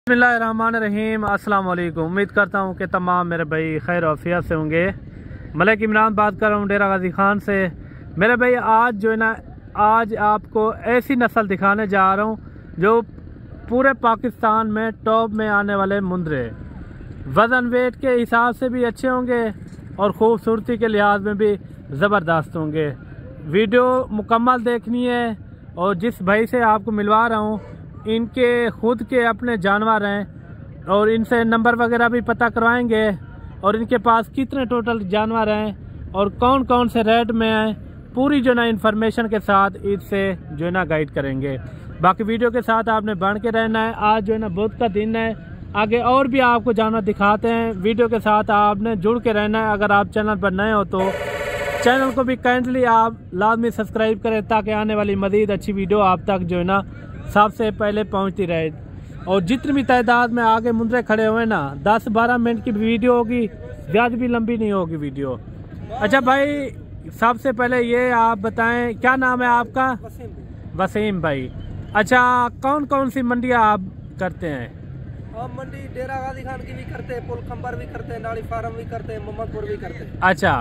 बिस्मिल्लाहिर्रहमानिर्रहीम। अस्सलाम वालेकुम। उम्मीद करता हूँ कि तमाम मेरे भाई खैर आफियत से होंगे। मलिक इमरान बात कर रहा हूँ डेरा गाजी खान से। मेरे भाई आज जो है ना, आज आपको ऐसी नस्ल दिखाने जा रहा हूँ जो पूरे पाकिस्तान में टॉप में आने वाले मुंदरे, वज़न वेट के हिसाब से भी अच्छे होंगे और ख़ूबसूरती के लिहाज में भी ज़बरदस्त होंगे। वीडियो मुकम्मल देखनी है और जिस भाई से आपको मिलवा रहा हूँ इनके खुद के अपने जानवर हैं और इनसे नंबर वगैरह भी पता करवाएंगे और इनके पास कितने टोटल जानवर हैं और कौन कौन से रेट में हैं, पूरी जो ना इन्फॉर्मेशन के साथ इससे जो है ना गाइड करेंगे। बाकी वीडियो के साथ आपने बन के रहना है। आज जो है ना बुध का दिन है, आगे और भी आपको जानवर दिखाते हैं। वीडियो के साथ आपने जुड़ के रहना है। अगर आप चैनल पर नए हो तो चैनल को भी काइंडली आप लाजमी सब्सक्राइब करें ताकि आने वाली मज़ीद अच्छी वीडियो आप तक जो है ना सबसे पहले पहुंचती रहे। और जितनी भी तादाद में आगे मुंदरे खड़े हुए ना, 10-12 मिनट की वीडियो होगी, ज़्यादा भी लंबी नहीं होगी वीडियो। अच्छा भाई, सबसे पहले ये आप बताएं क्या नाम है आपका? वसीम भाई। अच्छा, कौन कौन सी मंडियाँ आप करते हैं? हम मंडी डेरा गाजी खान की भी करते हैं, पुल खंबर भी करते हैं, नाड़ी फार्म भी करते हैं, मोहम्मदपुर भी करते हैं। अच्छा,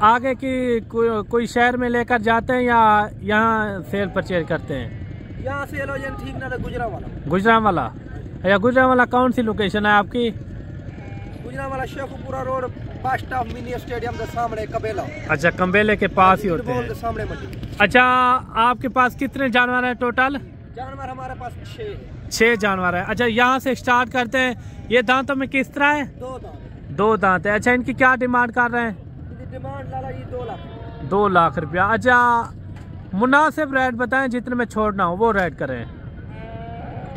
आगे की कोई शहर में लेकर जाते हैं या यहाँ सेल परचेज करते हैं? यहाँ सेल हो जाए ठीक ना, गुजरावाला। गुजरावाला या गुजरावाला कौन सी लोकेशन है आपकी? Gujranwala Sheikhupura road, bus stop, mini stadium के सामने कबेला। अच्छा, कम्बेले के पास ही होते हैं। सामने मंडी। अच्छा, आपके पास कितने जानवर हैं टोटल? जानवर हमारे पास 6 जानवर है। अच्छा, यहाँ से स्टार्ट करते हैं। ये दांतों में किस तरह है? 2 दांत। 2 दांत है। अच्छा, इनकी क्या डिमांड कर रहे हैं? डिमांड लाला ये 2 लाख। 2 लाख रुपया। अच्छा, मुनासिब रेट बताएं, जितने में छोड़ना हो वो रेट करें।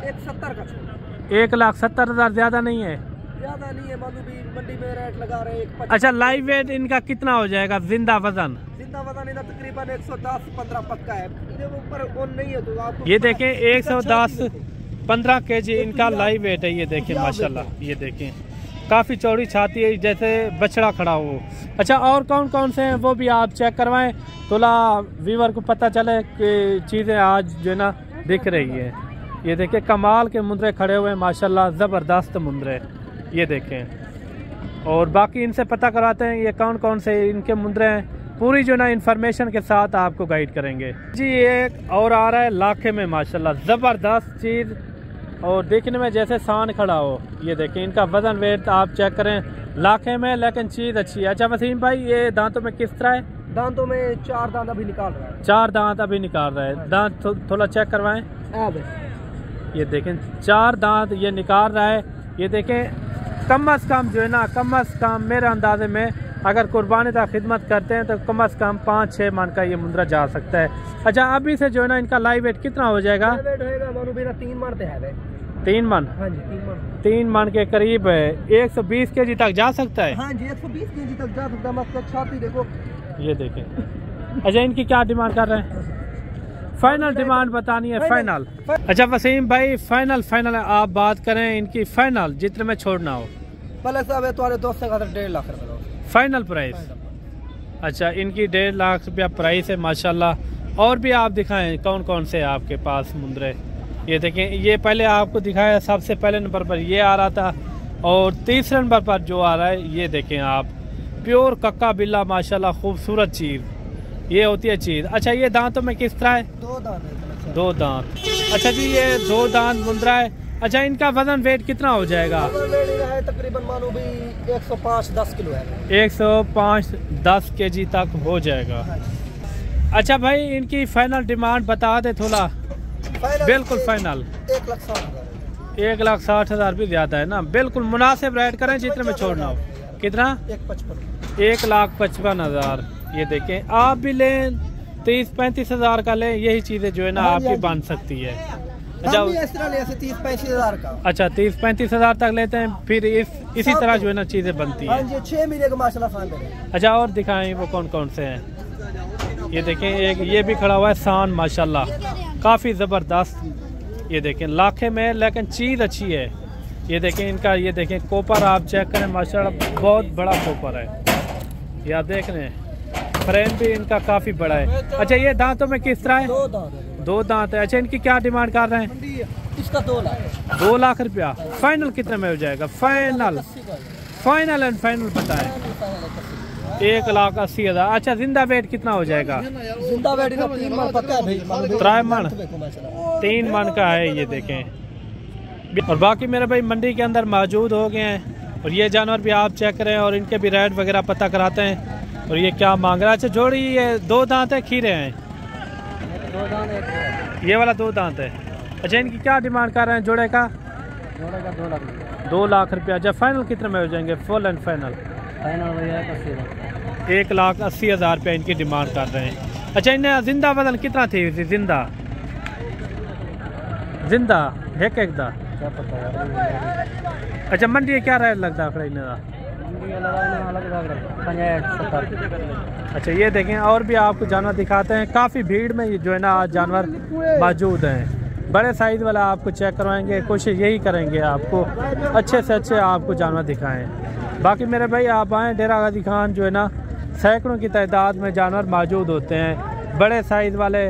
170 का छोड़। 1,70,000 ज़्यादा नहीं है? ज्यादा नहीं है, मालूम भी मंडी में रेट लगा रहे हैं। अच्छा, लाइव वेट इनका कितना हो जाएगा? जिंदा वजन? जिंदा वजन इनका तकरीबन 110-15 पक्का है। ऊपर कौन नहीं है तो आपको ये देखें 110-15 kg इनका लाइव वेट है। ये देखें माशाल्लाह, ये देखें काफ़ी चौड़ी छाती है, जैसे बछड़ा खड़ा हो। अच्छा, और कौन कौन से हैं वो भी आप चेक करवाएं, थोड़ा व्यूवर को पता चले कि चीज़ें आज जो है ना दिख रही है। ये देखें कमाल के मुंदरे खड़े हुए हैं माशाल्लाह, ज़बरदस्त मुंदरे। ये देखें और बाकी इनसे पता कराते हैं ये कौन कौन से इनके मुंदरे हैं, पूरी जो ना इन्फॉर्मेशन के साथ आपको गाइड करेंगे जी। एक और आ रहा है लाखे में माशाल्लाह, ज़बरदस्त चीज़ और देखने में जैसे सांड खड़ा हो। ये देखें इनका वजन वेट आप चेक करें, लाखे में, लेकिन चीज़ अच्छी है। अच्छा वसीम भाई, ये दांतों में किस तरह है? दांतों में 4 दांत अभी निकाल रहा है। 4 दांत अभी निकाल रहा है। दांत थोड़ा चेक करवाएं। ये देखें 4 दांत ये निकाल रहा है। ये देखें कम अज़ कम जो है ना, कम अज़ कम मेरे अंदाजे में अगर कुर्बानी का खिदमत करते हैं तो कम अज़ कम 5-6 मन का ये मुंदरा जा सकता है। अच्छा, अभी से जो है ना इनका लाइव वेट कितना हो जाएगा? 3 मन है। 3 मन? हाँ जी, 3 मन। 3 मन के करीब है। 120 kg तक जा सकता है? हाँ जी, 120 kg तक जा सकता है। मतलब छाती देखो। ये देखें। अच्छा, इनकी क्या डिमांड कर रहे हैं? फाइनल डिमांड बतानी है, फाइनल। अच्छा वसीम भाई, फाइनल आप बात करें इनकी, फाइनल जितने में छोड़ना हो। पहले साहब तुम्हारे दोस्त का 1.5 लाख रुपए फाइनल प्राइस। अच्छा, इनकी 1.5 लाख रुपया प्राइस है माशाल्लाह। और भी आप दिखाएं कौन कौन से आपके पास मुंदरे। ये देखें, ये पहले आपको दिखाया, सबसे पहले नंबर पर ये आ रहा था और तीसरे नंबर पर जो आ रहा है ये देखें आप, प्योर कक्का बिल्ला माशाल्लाह, खूबसूरत चीज़ ये होती है चीज़। अच्छा, ये दांतों में किस तरह है? 2 दांत है। 2 दांत। अच्छा जी, ये 2 दांत मुंदरा है। अच्छा, इनका वजन वेट कितना हो जाएगा? तकरीबन मानो भी 105-10 किलो है। 105-10 kg तक हो जाएगा। अच्छा भाई, इनकी फाइनल डिमांड बता दे थोड़ा। बिल्कुल फाइनल 1,60,000। 1,60,000 भी ज़्यादा है ना, बिल्कुल मुनासिब रेट करें जितने में छोड़ना हो। कितना? 1,55,000। ये देखें, आप भी लें 30-35 हज़ार का लें, यही चीज़ें जो है ना आपकी बन सकती है। अच्छा, 30-35 हज़ार का। अच्छा, 30-35 हज़ार तक लेते हैं, फिर इसी तरह जो है ना चीज़ें बनती है। 6 महीने का माशाल्लाह। अच्छा, और दिखाएं वो कौन कौन से हैं। ये देखें, एक ये भी खड़ा हुआ है सान माशाल्लाह, काफ़ी ज़बरदस्त। ये देखें लाखे में, लेकिन चीज़ अच्छी है। ये देखें इनका, ये देखें कोपर आप चेक करें माशाल्लाह, बहुत बड़ा कोपर है। ये आप देख रहे हैं, फ्रेम भी इनका काफ़ी बड़ा है। अच्छा, ये दांतों में किस तरह है? 2 दांत है। 2 दांत है। अच्छा, इनकी क्या डिमांड कर रहे हैं? इसका 2 लाख। 2 लाख रुपया। फाइनल कितने में हो जाएगा? फाइनल फाइनल एंड फाइनल बताएं। 1,80,000। अच्छा, जिंदा वेट कितना हो जाएगा? जिंदा वेट का 3 मन पक्का है भाई। 3 मन का है, ये देखें। और बाकी मेरे भाई मंडी के अंदर मौजूद हो गए हैं और ये जानवर भी आप चेक करें और इनके भी रेट वगैरह पता कराते हैं। और ये क्या मांग रहा है? अच्छा जोड़ी, ये 2 दांत है, खीरे हैं? 2 दांत, ये वाला 2 दांत है। अच्छा, इनकी क्या डिमांड कर रहे हैं जोड़े का? जोड़े का 2 लाख। 2 लाख रुपया। जब फाइनल कितने में हो जाएंगे? Full and final? फाइनल भैया 1,80,000 रुपया इनकी डिमांड कर रहे हैं। अच्छा, इन्हें जिंदा वजन कितना थी? जिंदा जिंदा एक दा? क्या पता यार। अच्छा, मंडी क्या रेट लगता है इन्हें? अच्छा, ये देखें और भी आपको जानवर दिखाते हैं। काफ़ी भीड़ में ये जो है ना आज जानवर मौजूद हैं। बड़े साइज़ वाला आपको चेक करवाएंगे, कोशिश यही करेंगे आपको अच्छे से अच्छे आपको जानवर दिखाएं। बाकी मेरे भाई आप आएँ, डेरा गाजी खान जो है ना सैकड़ों की तादाद में जानवर मौजूद होते हैं। बड़े साइज़ वाले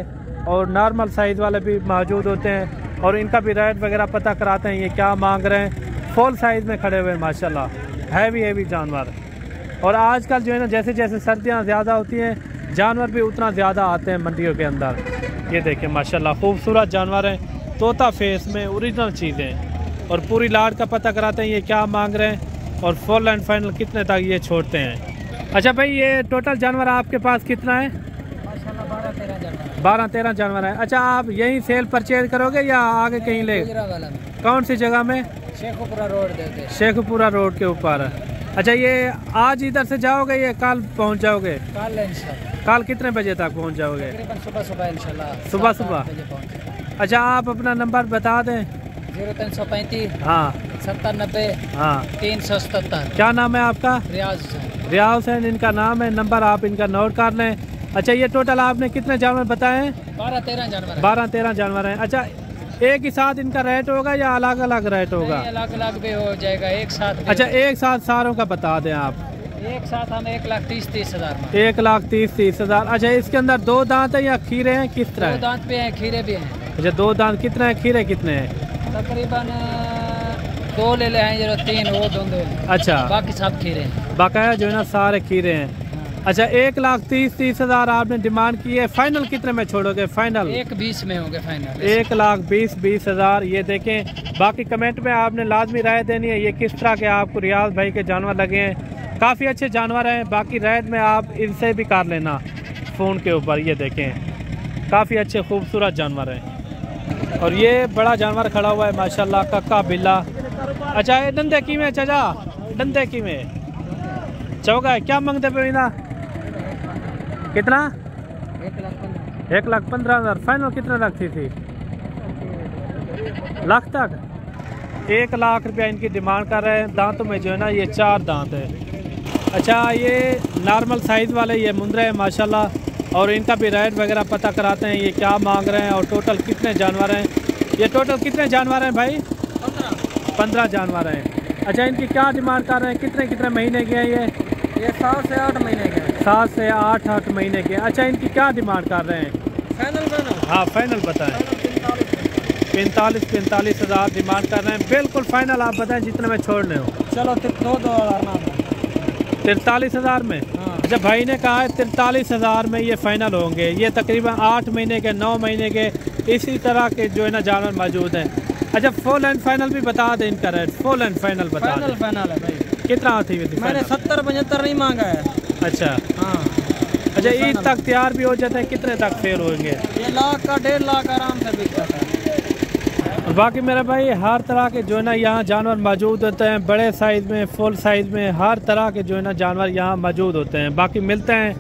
और नॉर्मल साइज़ वाले भी मौजूद होते हैं और इनका भी रेट वगैरह पता कराते हैं। ये क्या मांग रहे हैं? फुल साइज़ में खड़े हुए माशाल्लाह, हैवी जानवर। और आजकल जो है ना जैसे जैसे सर्दियाँ ज़्यादा होती हैं जानवर भी उतना ज़्यादा आते हैं मंडियों के अंदर। ये देखें माशाल्लाह खूबसूरत जानवर हैं, तोता फेस में ओरिजिनल चीज़ें। और पूरी लाट का पता कराते हैं ये क्या मांग रहे हैं और फुल एंड फाइनल कितने तक ये छोड़ते हैं। अच्छा भाई, ये टोटल जानवर आपके पास कितना है? 12-13 जानवर है। अच्छा, आप यहीं सेल परचेज करोगे या आगे कहीं ले? कौन सी जगह में? शेखुपुरा रोड देते। शेखुपुरा रोड के ऊपर। अच्छा, ये आज इधर से जाओगे या कल पहुंच जाओगे? कल इंशाल्लाह। कल कितने बजे तक पहुंच जाओगे? सुबह इंशाल्लाह। सुबह। अच्छा, आप अपना नंबर बता दें। 0335 हाँ 7090 हाँ 377। क्या नाम है आपका? रियाज हुसैन इनका नाम है। नंबर आप इनका नोट कर लें। अच्छा, ये टोटल आपने कितने जानवर बताए? 12-13 जानवर। 12-13 जानवर हैं। अच्छा, एक ही साथ इनका रेट होगा या अलग अलग रेट होगा? अलग अलग भी हो जाएगा, एक साथ। अच्छा, एक साथ सारों का बता दें आप। एक साथ हम 1,30,30,000 में। 1,30,30,000। अच्छा, इसके अंदर 2 दांत है या खीरे हैं? किस तरह? 2 दांत भी हैं, खीरे भी हैं। अच्छा, 2 दांत कितने हैं, खीरे कितने हैं? तकरीबन 2 ले हैं, 3 वो दोनों। अच्छा, बाकी सब खीरे हैं। बाकाया जो है ना सारे खीरे हैं। अच्छा, 1,30,30,000 आपने डिमांड की है। फाइनल कितने में छोड़ोगे? फाइनल 1,20 में होंगे फाइनल। 1,20,20,000। ये देखें। बाकी कमेंट में आपने लाजमी राय देनी है ये किस तरह के आपको रियाज भाई के जानवर लगे हैं। काफ़ी अच्छे जानवर हैं। बाकी रेट में आप इनसे भी कर लेना फ़ोन के ऊपर। ये देखें, काफ़ी अच्छे खूबसूरत जानवर हैं। और ये बड़ा जानवर खड़ा हुआ है माशाल्लाह, कक्का बिल्ला। अच्छा, ये डंडे की में चाचा? डंडे की में चौका है। क्या मांगते पे ना? कितना? 1,15,000। फाइनल कितने तक थी? लाख तक। 1 लाख रुपया इनकी डिमांड कर रहे हैं। दांतों में जो है ना ये 4 दांत है। अच्छा, ये नॉर्मल साइज़ वाले ये मुंदरे हैं माशाल्लाह। और इनका भी रेट वगैरह पता कराते हैं ये क्या मांग रहे हैं और टोटल कितने जानवर हैं। ये टोटल कितने जानवर हैं भाई? 15 जानवर हैं। अच्छा, इनकी क्या डिमांड कर रहे हैं? कितने कितने महीने के हैं ये 7 से 8 महीने के। 7 से 8 महीने के। अच्छा, इनकी क्या डिमांड कर रहे हैं? फाइनल? हाँ फाइनल बताएं। 45,000 डिमांड कर रहे हैं। बिल्कुल फाइनल आप बताएं जितने में छोड़ने हो। चलो 43,000 में। अच्छा, भाई ने कहा है 43,000 में ये फाइनल होंगे। ये तकरीबन 8 महीने के 9 महीने के इसी तरह के जो है ना जानवर मौजूद हैं। अच्छा, फुल एंड फाइनल भी बता दें इनका रेट। फुल एंड फाइनल बता दें। फाइनल है भाई। कितना आती है? मैंने 70-75 नहीं मांगा है। अच्छा हाँ। अच्छा, ईद तक तैयार भी हो जाते हैं? कितने तक फेल होंगे? ये 1 लाख का 1.5 लाख आराम से बिक जाता है। और बाकी मेरे भाई हर तरह के जो है ना यहाँ जानवर मौजूद होते हैं। बड़े साइज़ में, फुल साइज़ में, हर तरह के जो है ना जानवर यहाँ मौजूद होते हैं। बाकी मिलते हैं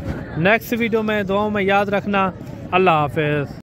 नेक्स्ट वीडियो में। दुआओं में याद रखना। अल्लाह हाफिज़।